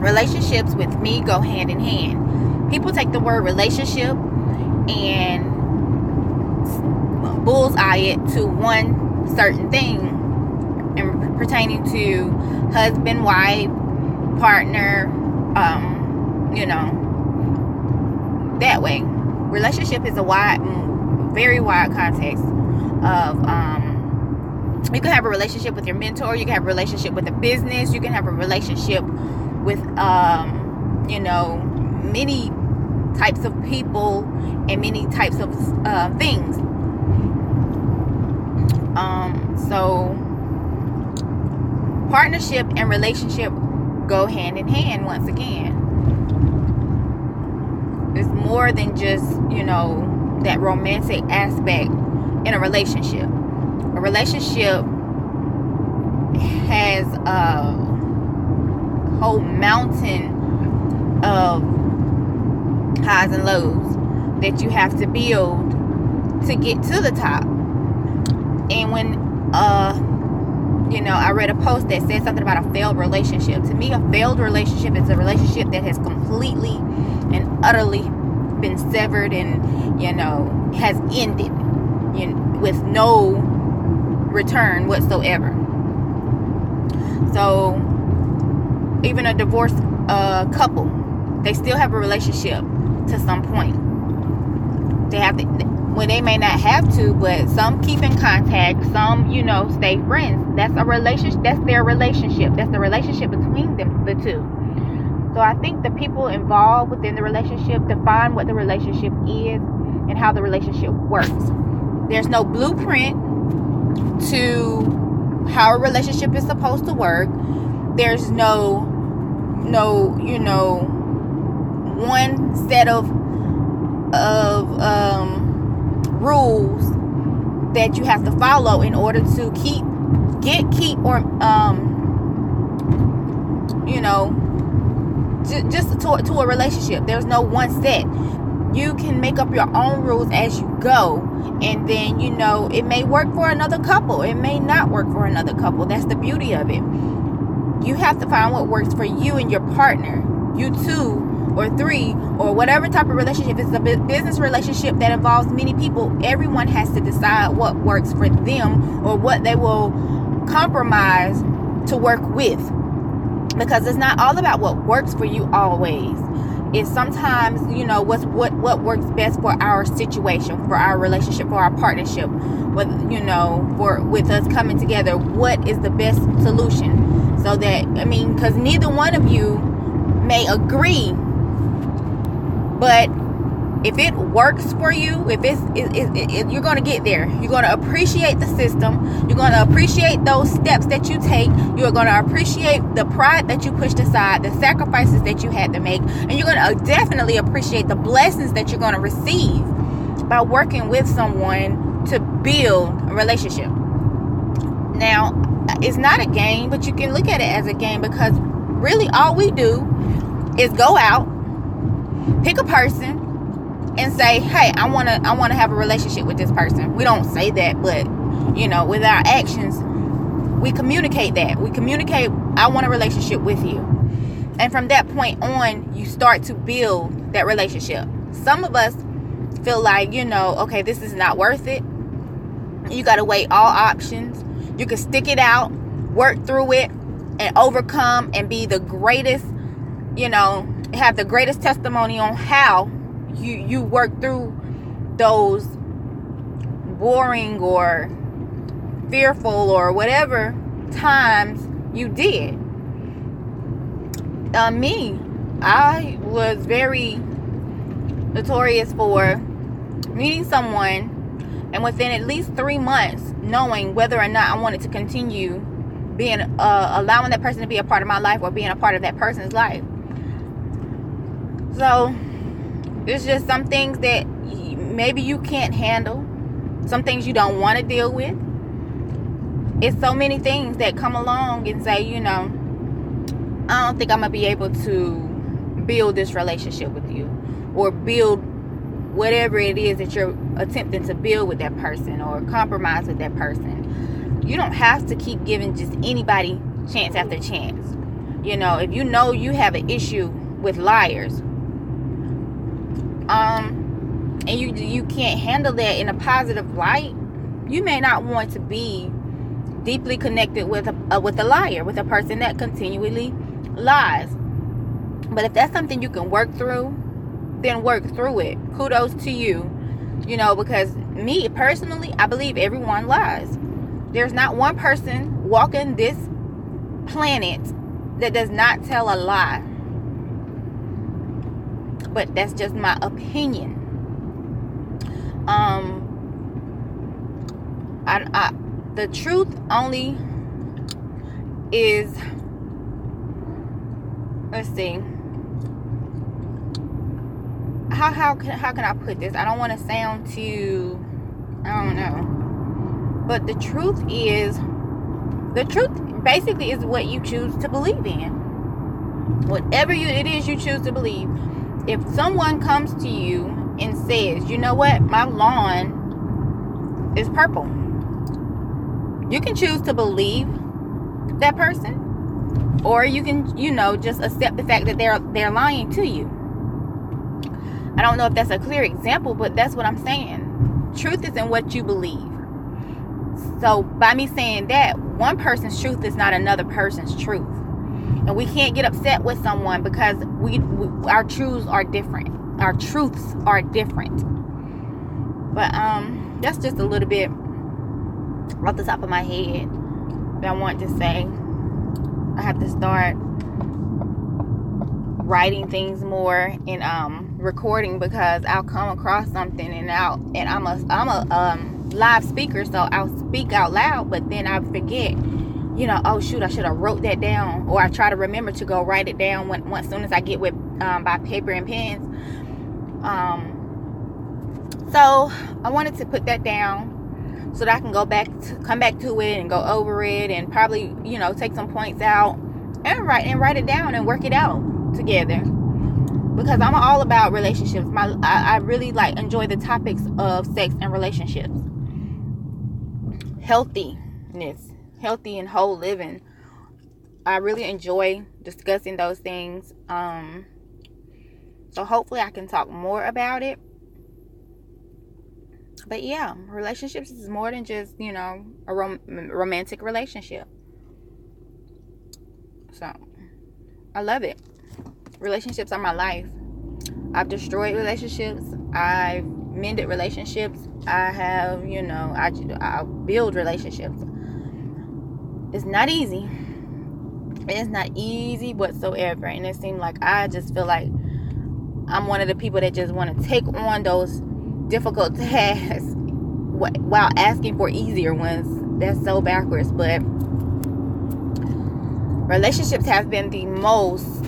relationships with me go hand in hand. People take the word relationship and bullseye it to one certain thing, and pertaining to husband, wife, partner, that way. Relationship is a very wide context of, you can have a relationship with your mentor, you can have a relationship with a business, you can have a relationship with, many types of people and many types of things. So partnership and relationship go hand in hand once again. It's more than just, that romantic aspect in a relationship. A relationship has a whole mountain of highs and lows that you have to build to get to the top. And when I read a post that said something about a failed relationship. To me, a failed relationship is a relationship that has completely and utterly been severed and has ended with no return whatsoever. So even a divorced couple, they still have a relationship to some point. They may not have to, but some keep in contact, some stay friends. That's a relationship. That's their relationship. That's the relationship between them, the two. So I think the people involved within the relationship define what the relationship is and how the relationship works. There's no blueprint to how a relationship is supposed to work. There's no one set of rules that you have to follow in order to keep just to a relationship. There's no one set. You can make up your own rules as you go, and then it may work for another couple, it may not work for another couple. That's the beauty of it. You have to find what works for you and your partner, you two or three, or whatever type of relationship. If it's a business relationship that involves many people, everyone has to decide what works for them or what they will compromise to work with. Because it's not all about what works for you always. It's sometimes, what works best for our situation, for our relationship, for our partnership, with us coming together. What is the best solution? So that, because neither one of you may agree, but if it works for you, if you're going to get there. You're going to appreciate the system. You're going to appreciate those steps that you take. You're going to appreciate the pride that you pushed aside, the sacrifices that you had to make. And you're going to definitely appreciate the blessings that you're going to receive by working with someone to build a relationship. Now, it's not a game, but you can look at it as a game, because really all we do is go out, pick a person, and say, hey, I want to have a relationship with this person. We don't say that, but with our actions, we communicate that. We communicate, I want a relationship with you. And from that point on, you start to build that relationship. Some of us feel like, okay, this is not worth it. You got to weigh all options. You can stick it out, work through it, and overcome and be the greatest, have the greatest testimony on how you work through those boring or fearful or whatever times you did. I was very notorious for meeting someone and within at least 3 months knowing whether or not I wanted to continue being allowing that person to be a part of my life or being a part of that person's life. So it's just some things that maybe you can't handle, some things you don't want to deal with. It's so many things that come along and say, I don't think I'm going to be able to build this relationship with you, or build whatever it is that you're attempting to build with that person or compromise with that person. You don't have to keep giving just anybody chance after chance. You know, if you know you have an issue with liars, and you can't handle that in a positive light, you may not want to be deeply connected with a liar, with a person that continually lies. But if that's something you can work through, then work through it. Kudos to you. You know, because me personally, I believe everyone lies. There's not one person walking this planet that does not tell a lie. But that's just my opinion. The truth only is, let's see, how can I put this? I don't want to sound too, I don't know, but the truth basically is what you choose to believe in. Whatever it is you choose to believe. If someone comes to you and says, you know what, my lawn is purple, you can choose to believe that person, or you can, you know, just accept the fact that they're lying to you. I don't know if that's a clear example, but that's what I'm saying. Truth is in what you believe. So by me saying that, one person's truth is not another person's truth, and we can't get upset with someone because our truths are different. Our truths are different. But that's just a little bit off the top of my head that I want to say. I have to start writing things more and recording, because I'll come across something and I'm a live speaker, so I'll speak out loud, but then I forget, you know, oh shoot, I should have wrote that down, or I try to remember to go write it down as soon as I get with by paper and pens. So I wanted to put that down so that I can come back to it and go over it, and probably, you know, take some points out and write it down and work it out together, because I'm all about relationships. I really enjoy the topics of sex and relationships, healthiness, healthy and whole living. I really enjoy discussing those things. So hopefully I can talk more about it. But yeah, relationships is more than just, you know, a romantic relationship. So I love it. Relationships are my life. I've destroyed relationships. I've mended relationships. I have, you know, I build relationships. It's not easy. It's not easy whatsoever. And it seems like I just feel like I'm one of the people that just want to take on those difficult tasks while asking for easier ones. That's so backwards. But relationships have been the most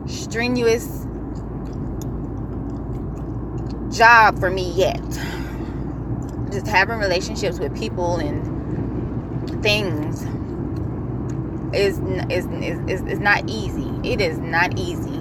strenuous job for me yet. Just having relationships with people and things is not easy. It is not easy,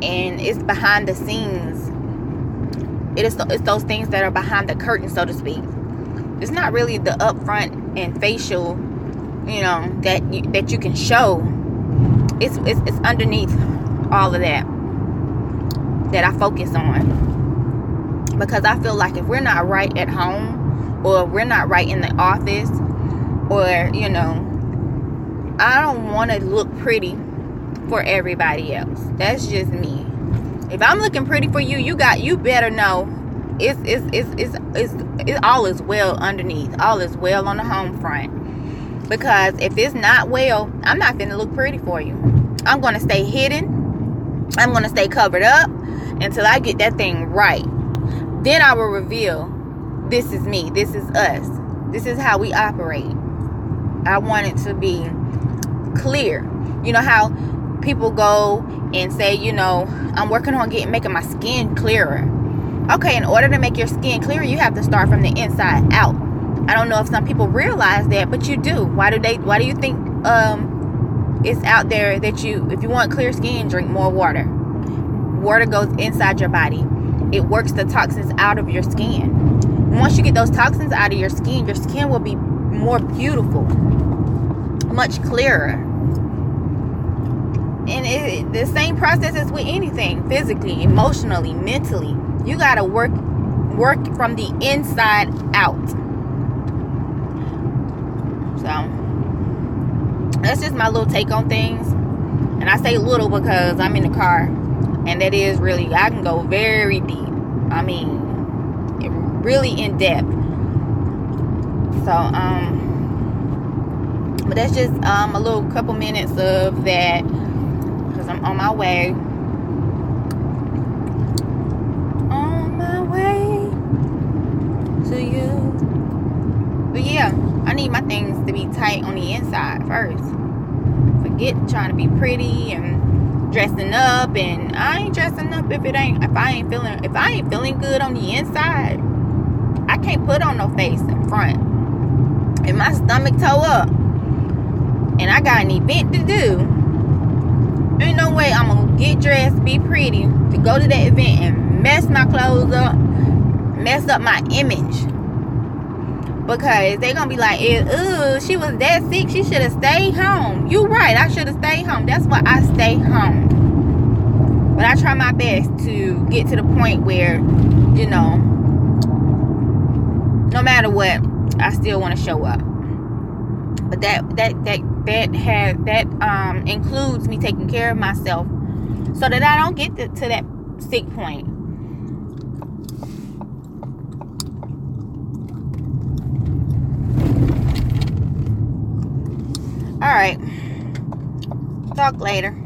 and it's behind the scenes. It's those things that are behind the curtain, so to speak. It's not really the upfront and facial, you know, that you can show. It's underneath all of that I focus on, because I feel like if we're not right at home, or we're not right in the office, or, you know, I don't want to look pretty for everybody else. That's just me. If I'm looking pretty for you, you better know it's all is well underneath. All is well on the home front. Because if it's not well, I'm not finna look pretty for you. I'm gonna stay hidden. I'm gonna stay covered up until I get that thing right. Then I will reveal, this is me. This is us. This is how we operate. I want it to be clear. You know how people go and say, you know, I'm working on making my skin clearer. Okay, in order to make your skin clearer, you have to start from the inside out. I don't know if some people realize that, but you do. Why do you think it's out there that if you want clear skin, drink more water. Water goes inside your body. It works the toxins out of your skin. Once you get those toxins out of your skin will be more beautiful, much clearer. the same process as with anything, physically, emotionally, mentally. You gotta work from the inside out. So that's just my little take on things. And I say little because I'm in the car, and that is really, I can go very deep. I mean, really in depth. So but that's just a little couple minutes of that, because I'm on my way. To you. But yeah, I need my things to be tight on the inside first. Forget trying to be pretty and dressing up, and I ain't dressing up if I ain't feeling good on the inside. I can't put on no face in front. If my stomach toe up and I got an event to do, ain't no way I'm gonna get dressed, be pretty to go to that event and mess my clothes up, mess up my image, because they're gonna be like, "Ooh, she was that sick, she should have stayed home." You right, I should have stayed home. That's why I stay home. But I try my best to get to the point where, you know, no matter what, I still want to show up. But that includes me taking care of myself, so that I don't get to that sick point. All right. Talk later.